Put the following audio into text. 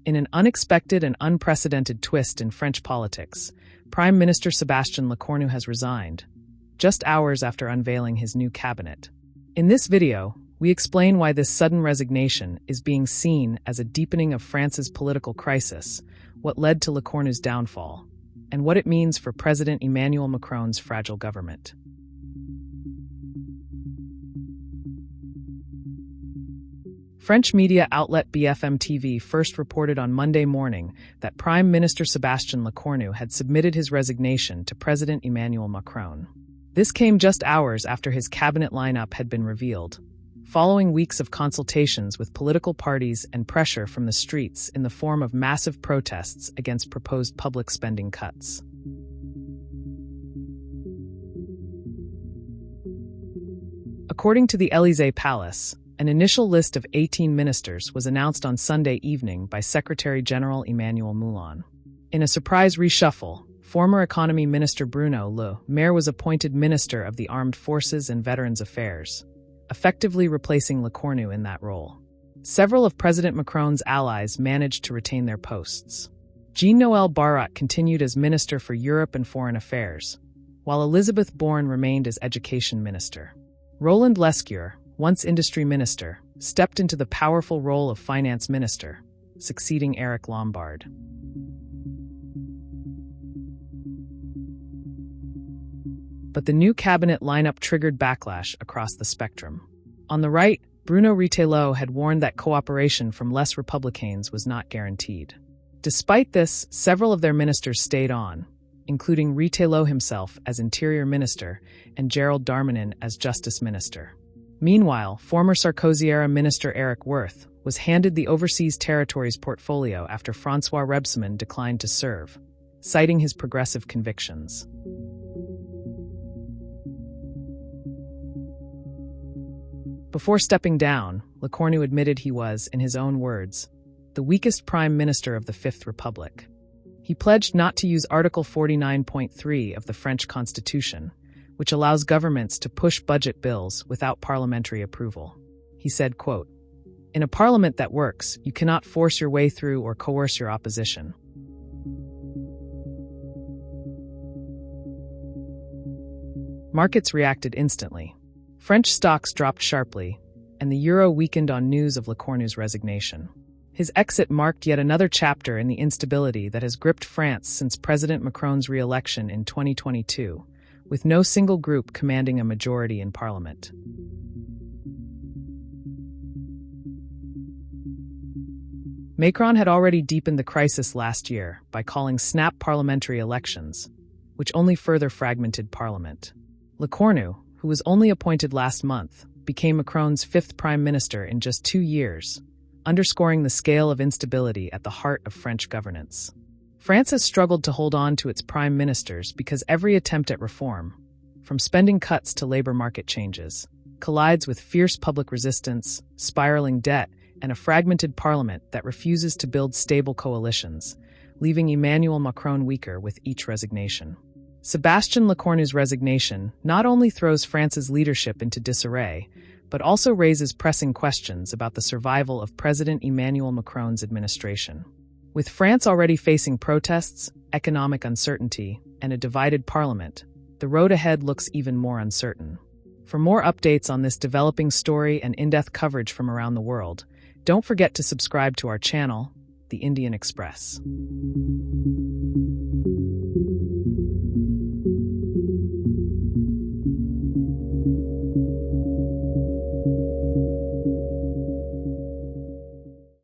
In an unexpected and unprecedented twist in French politics, Prime Minister Sebastien Lecornu has resigned, just hours after unveiling his new cabinet. In this video, we explain why this sudden resignation is being seen as a deepening of France's political crisis, what led to Lecornu's downfall, and what it means for President Emmanuel Macron's fragile government. French media outlet BFM TV first reported on Monday morning that Prime Minister Sebastien Lecornu had submitted his resignation to President Emmanuel Macron. This came just hours after his cabinet lineup had been revealed, following weeks of consultations with political parties and pressure from the streets in the form of massive protests against proposed public spending cuts. According to the Élysée Palace, an initial list of 18 ministers was announced on Sunday evening by Secretary General Emmanuel Moulin. In a surprise reshuffle, former Economy Minister Bruno Le Maire was appointed Minister of the Armed Forces and Veterans Affairs, effectively replacing Lecornu in that role. Several of President Macron's allies managed to retain their posts. Jean-Noël Barrot continued as Minister for Europe and Foreign Affairs, while Elisabeth Borne remained as Education Minister. Roland Lescure, once Industry Minister, stepped into the powerful role of Finance Minister, succeeding Eric Lombard. But the new cabinet lineup triggered backlash across the spectrum. On the right, Bruno Retailleau had warned that cooperation from Les Républicains was not guaranteed. Despite this, several of their ministers stayed on, including Retailleau himself as Interior Minister and Gérald Darmanin as Justice Minister. Meanwhile, former Sarkozy-era Minister Eric Woerth was handed the Overseas Territories portfolio after François Rebsamen declined to serve, citing his progressive convictions. Before stepping down, Lecornu admitted he was, in his own words, the weakest prime minister of the Fifth Republic. He pledged not to use Article 49.3 of the French Constitution, which allows governments to push budget bills without parliamentary approval. He said, quote, "In a parliament that works, you cannot force your way through or coerce your opposition." Markets reacted instantly. French stocks dropped sharply, and the euro weakened on news of Lecornu's resignation. His exit marked yet another chapter in the instability that has gripped France since President Macron's re-election in 2022, with no single group commanding a majority in parliament. Macron had already deepened the crisis last year by calling snap parliamentary elections, which only further fragmented parliament. Lecornu, who was only appointed last month, became Macron's fifth prime minister in just 2 years, underscoring the scale of instability at the heart of French governance. France has struggled to hold on to its prime ministers because every attempt at reform, from spending cuts to labor market changes, collides with fierce public resistance, spiraling debt, and a fragmented parliament that refuses to build stable coalitions, leaving Emmanuel Macron weaker with each resignation. Sebastien Lecornu's resignation not only throws France's leadership into disarray, but also raises pressing questions about the survival of President Emmanuel Macron's administration. With France already facing protests, economic uncertainty, and a divided parliament, the road ahead looks even more uncertain. For more updates on this developing story and in-depth coverage from around the world, don't forget to subscribe to our channel, The Indian Express.